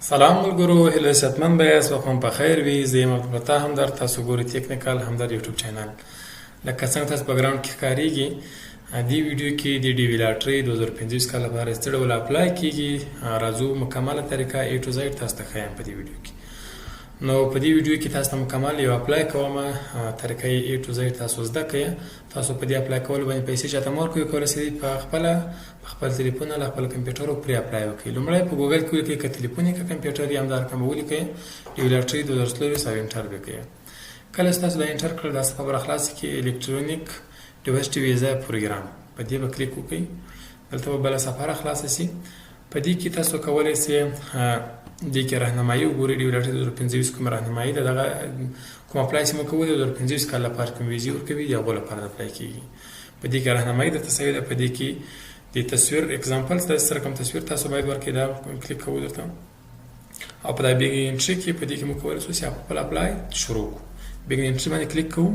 سلام ملګرو، هیله صحتمند به یاست، وخت په خیر وي. زه یم عبدالفتاح همدرد، تاسو ګورئ تکنیکل همدرد یوټیوب چینل. لکه څنګه تاسو په ګراوند کې ښکارېږي، دې ویډیو کې د ډي وي لاټرۍ 2025 کال لپاره څه ډول اپلای کېږي، راځو مکمله طریقه A to Z تاسو ته ښیم په دې ویډیو کې. نو په دې ویډیو کې تاسو ته مکمل یو اپلای کوم، طریقه A to Z تاسو زده کړئ. تاسو په دې اپلای کول باندې پیسې چاته مور کوي، کولای شئ په خپل تلیفون له خپل کمپیوټر پرې اپلای وکړئ. لومړی په ګوګل کې ولیکئ، که تلیفون یې که کمپیوټر یې همدار کوم ولیکئ ډي وي لاټرۍ 2024 او انټر وکړئ. کله چې تاسو دا انټر کړل، دا صفحه به راخلاصه کې الکترونیک ډیورسټي ویزا پروګرام په دې به کلیک وکړئ. دلته به بله صفحه راخلاصه شي. په دې کې تاسو کولی شئ دې کې راهنمایي وګورئ. ډي وي لاټرۍ 2025 کومه راهنمایي ده، دغه کوم اپلای چې مو کوو 2025 کال لپاره کوم ویزې ورکوي د هغو لپاره اپلای کېږي. په دې کې راهنمایي درته شوې ده. په دې کې د تصویر اگزامپل سره کوم تصویر تاسو باید ورکړئ، دا کلیک کوو درته، او په دا بیګ انټري کې په دې کې موږ کولی شو چې خپل اپلای شروع کړو. بیګ انټري باندې کلیک کوو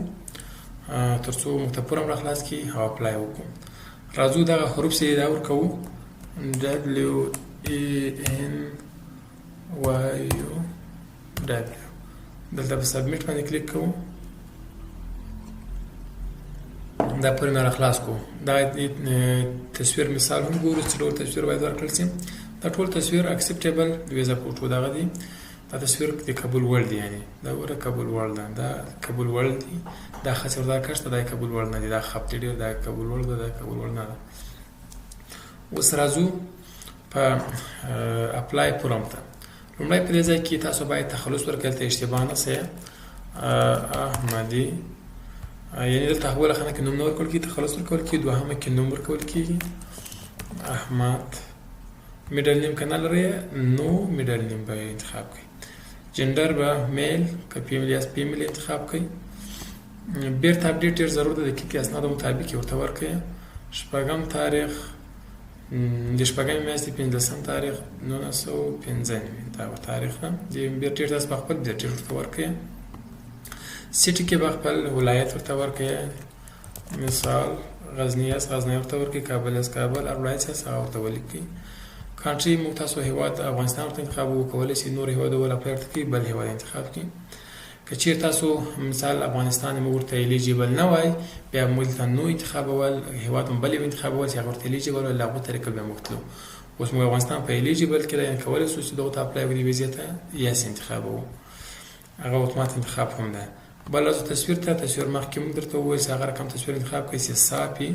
تر څو موږ ته پوره راخلاص کړي او اپلای وکړو. راځو دغه حروف چې دا ورکوو WANYU دلته په سبمیټ باندې کلیک کوو. دا پورې نه راخلاص کوو. دا تصویر مثال هم ګورو چې ډول تصویر باید ورکړل شي. دا ټول تصویر اکسپټیبل ویزا فوټو دغه دی. دا تصویر د کابل ورلد دی، یعنی دا ګوره کابل ورلد ده، دا کابل ورلد دی. دا خسردار کشته، دا کابل ورلد نه دی، دا خط دی ډېر، دا کابل ورلد ده، دا کابل ورلد نه ده. اوس راځو په اپلای فورم ته. لومړی په دې ځای کې تاسو باید تخلص ورکړئ، دلته اشتباه نه سي احمدي، یعنی دلته اوله خانه کې نوم نه ورکول کېږي، تخلص ورکول کېږي. دوهمه کې نوم ورکول کېږي احمد. میډل نیم که نه لرئ نو میډل نیم به انتخاب کړئ. جنډر به میل که فیمیل یا فیمیل انتخاب کړئ. بیرته اپډیټ ډېر ضرور ده، د دقیقې اسنادو مطابق یې ورته ورکړئ. شپږم تاریخ د شپږمې میاشتې 15 تاریخ 1995 دا تاریخ ده. د بیرته تاسو په خپل بیرته ورته ورکړئ. سیټي کې به خپل ولایت ورته ورکړئ، مثال غزني است غزني ورته ورکړئ، کابل است کابل، ولایت است هغه ورته ولیکئ. کانټري موږ تاسو هیواد افغانستان ورته انتخاب وکولی شئ، نور هیوادونه اپلای ورته کړئ، بل هیواد انتخاب کړئ. که چیرې تاسو مثال افغانستان موږ ورته الیجیبل نه وای، بیا موږ ته نو انتخابول، هیواد هم بل یو انتخابول چې هغه ورته الیجیبل وای، له هغو طریقه بیا موږ تلو. اوس موږ افغانستان په الیجیبل کې یعنې کولی شو چې دغو ته اپلای وکړو، ویزې ته یس انتخابوو، هغه اتومات انتخاب هم ده. بل راځو تصویر ته. تصویر مخکې موږ درته وویل چې هغه رقم تصویر انتخاب کړئ چې صافي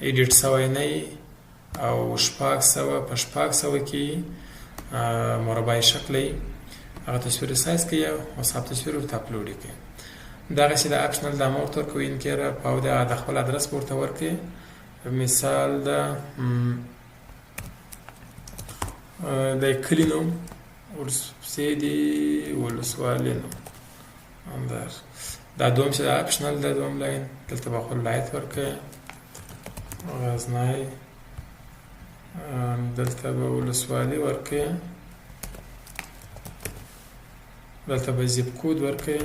ایډیټ سوی نه وي او 600 په 600 کې مربعي شکل وي. هغه تصویر سایز کړئ او صاحب تصویر ورته اپلوډ کړئ. دغسې د اپشنل د اماونټ ورکوي انکیره او د خپل ادرس به ورته ورکړئ. مثال د کلي نوم ورپسې د ولسوالۍ نوم همدار. دا دوم چې د اپشنل د دوم لاین، دلته به خپل ولایت ورکړئ غزنی، دلته به ولسوالۍ ورکړئ، دلته به زیپ کود ورکړئ.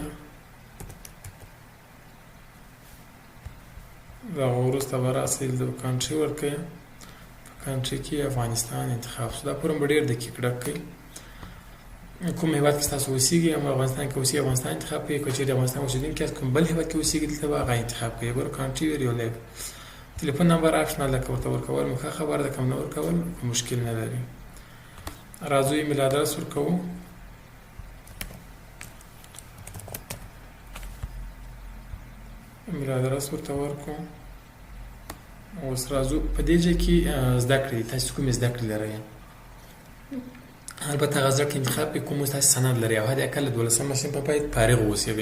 د هغه وروسته به راسئ د کانټري ورکړئ. په کانټري کې افغانستان انتخاب شو. دا فورم به ډېر دقیق ډک کړئ. کوم هیواد کې تاسو اوسیږئ، هم افغانستان کې اوسیږئ افغانستان انتخاب کړئ. که چیرې افغانستان اوسېدونکي یاست، کوم بل هیواد کې اوسیږئ دلته به هغه انتخاب کړئ. ګوره کانټري ویل یو لیک تلیفون نمبر اپشنل ده، که ورته ورکول مو ښه خبره ده، که نه ورکول مشکل نه لري. راځو ایمیل ادرس ورکوو. ایمیل ادرس ورته ورکړو. اوس راځو په دې ځای کې زده کړې. تاسو کومې زده کړې لرئ؟ البته هغه زده کړې انتخاب کړئ کوم تاسو سند لرئ، او حد اقل 12 صنف په پای فارغ واوسئ.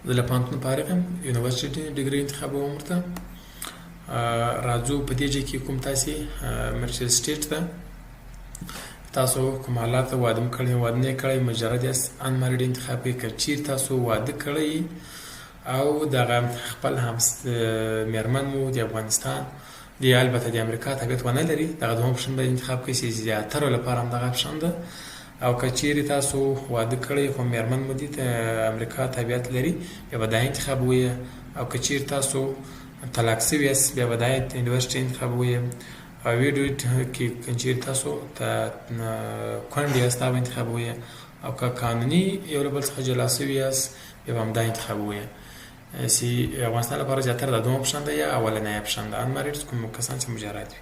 زه له پوهنتون فارغ یم، یونیورسټي ډیګري انتخابوم ورته. راځو په دې ځای کې کوم تاسې مرچل سټیټ ده، تاسو کوم حالات واده کړی واده نه کړی، مجرد یاست انمارید انتخاب کړئ. که چیرې تاسو واده کړی او دغه خپل میرمن مو د افغانستان د البته د امریکا تابعیت ونه لري، دغه دوهم اپشن به انتخاب کړئ چې زیاترو لپاره هم دغه اپشن ده. او که چیرې تاسو واده کړی خو میرمن مو د امریکا تابعیت لري، بیا به دا انتخاب ووایه. او که چیرې تاسو طلاق شوي یاست، بیا به دا یونیورسټي انتخاب ووایه. ویډیو کې چیرې تاسو کونډ یاست هغه انتخابوئ، او که قانوني یو له بل څخه جلا سوي یاست بیا به همدا انتخابوئ. چې افغانستان لپاره زیاتره د دوم اپشن ده یا اولنی اپشن ده. انمارید کوم کسان چې مجرد وي،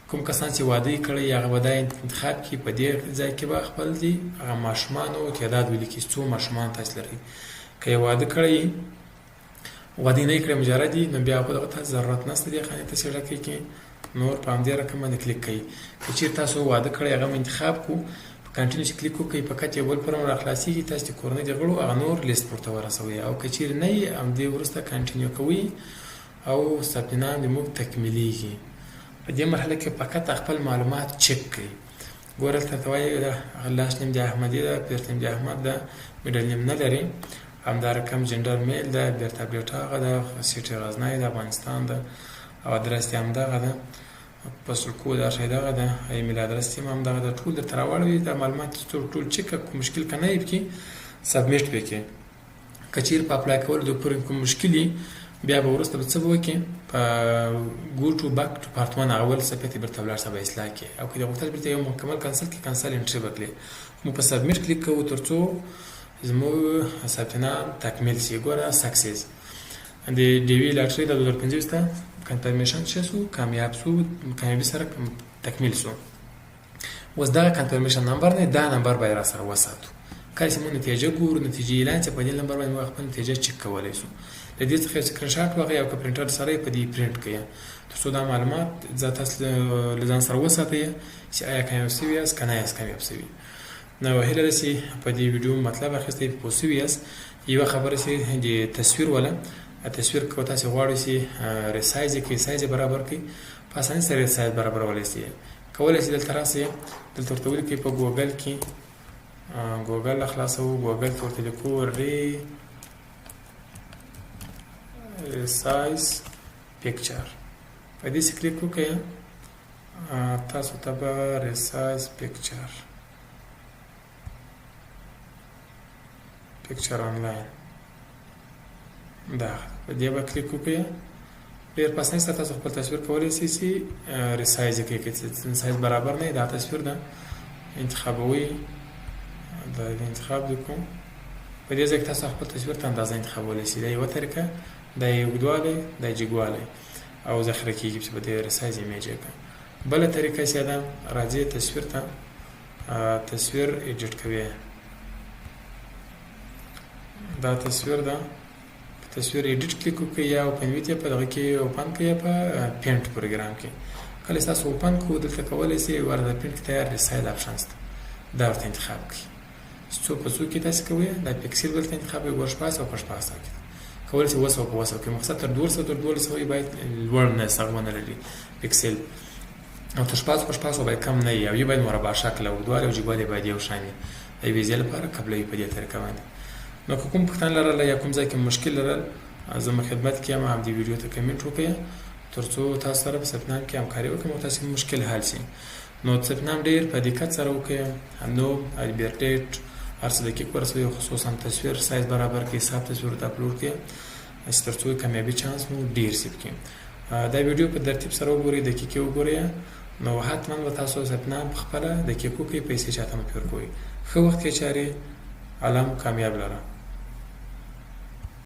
کوم کسان چې واده یې کړی هغه به دا انتخاب کړي. په دې ځای کې به خپل دي هغه ماشومانو تعداد ولیکي، څو ماشومان تاسو لرئ. که یې واده کړی واده نه یې کړی مجرد یي، نو بیا په دغه ته ضرورت نشته دې خانې ته چې ډکې کې نور په همدې رقم باندې کلیک کوئ. که چیرې تاسو واده کړی هغه انتخاب کړو، په کنټینیو چې کلیک وکړئ فقط یو بل پرم راخلاصېږي، تاسو د کورنۍ د غړو هغه نور لیست ورته ورسوئ. او که چیرې نه یې همدې وروسته کنټینیو کوئ او ثبت نام دې موږ تکمیلیږي. په دې مرحله کې فقط خپل معلومات چک کړئ. ګوره دلته وایي لاست نیم د احمدي ده، فرست نیم د احمد ده، میډل نیم نه لري، همدا رقم جنډر میل ده، بیرته اپډیټ هغه ده، سیټي غزنی د افغانستان ده، او ادرس یې همدغه ده، پسل کود هر شی دغه ده، ایمیل ادرس یې هم همدغه ده. ټول درته راواړوي دا معلومات ټول چک کړه. کوم مشکل که نه یې پکې سبمیټ وکړئ. که چیرې په اپلای کولو د پورې کوم مشکل وي بیا به وروسته به څه به وکړي، په ګو ټو بک ټو پارت 1 اول صفحې ته بیرته ولاړ شه به اصلاح کړي. او که دې غوښتل بیرته یو مکمل کنسل کړي، کنسل انټري به کړئ. موږ په سبمیټ کلیک کوو تر څو زموږ ثبت نام تکمیل شي. ګوره سکسیس د ډیوي لاټري د 2025 ته کنفرمیشن شو، کامیاب شو، کامیابی سره تکمیل شو. اوس دغه کنفرمیشن نمبر نه دا نمبر به را سره وساتو. کله چې موږ نتیجه ګورو، نتیجه اعلان چې په دې نمبر باندې موږ خپل نتیجه چک کولی شو. د دې څخه سکرین شاټ واخلئ او که پرنټر سره یې په دې پرنټ کړئ تر څو دا معلومات تاسو له ځان سره وساتئ چې آیا کامیاب شوي یاست که نه یاست کامیاب شوي. نو هیله ده چې په دې ویډیو مطلب اخیستی پوه شوي یاست. یوه خبره چې د تصویر ولا تصویر که تاسو غواړئ چې ریسایز یې کړئ، سایز یې برابر کړئ، په اسانۍ سره سایز برابرولی شئ. کولی شئ دلته راسئ، دلته ورته ولیکئ په ګوګل کې، ګوګل خلاصوو، ګوګل کې ورته لیکو ریسایز پکچر. په دې کلیک وکړئ، تاسو ته به ریسایز پکچر آنلاین دا په دې به کلیک وکړئ. ډېر په اسانۍ سره تاسو خپل تصویر کولی شئ چې ریسایز یې کړئ. که سایز برابر نه وي دا تصویر ده انتخابوئ، دا انتخاب وکړو. په دې ځای کې تاسو خپل تصویر ته اندازه انتخابولی شئ. دا یوه طریقه، دا یې اوږدوالی، دا یې جګوالی او ذخیره کېږي چې په دې ریسایز ایمیج یې کړه. بله طریقه چې ده راځئ تصویر ته، تصویر ایډیټ کوئ. دا تصویر ده، تصویر ایډیټ کلیک وکړئ یا اوپن ویت په دغه کې اوپن کړئ په پینټ پروګرام کې. کله تاسو اوپن کړو دلته کولی شئ ورته پینټ کې تیار ریسایز آپشن شته، دا ورته انتخاب کړئ. څو په څو کې تاسو کوئ دا پکسل دلته انتخاب کړئ، ګوښ پاس او پښ پاس کې کولی شئ 200 په 200 کې. مقصد تر 200 تر 1200 باید لوړ نه څرګونه لري پکسل، او تر شپاس په شپاس باید کم نه وي، او یې باید مربع شکل او اوږدوالی او جګوالی باید یو شان وي. د یوې ځای لپاره قبلوي په دې طریقه باندې. نو که کوم پوښتنه لرله یا کوم ځای کې مشکل لرل، زما خدمت کې یم، همدې ویډیو ته کمنټ وکړئ تر څو تاسو سره په ثبت نام کې همکاري وکړم او تاسو مشکل حل شي. نو ثبت نام ډېر په دقت سره وکړئ، نو البرټیټ هر څه دقیق ورسوئ، خصوصا تصویر سایز برابر کړئ، صاف تصویر ورته اپلوډ کړئ چې تر څو کامیابي چانس مو ډېر شي پکې. دا ویډیو په ترتیب سره وګورئ، دقیقې وګورئ، نو حتما به تاسو ثبت نام په خپله دقیقو کې پیسې چاته مه پېر کوئ. ښه وخت کې چارې، الله مو کامیاب لره.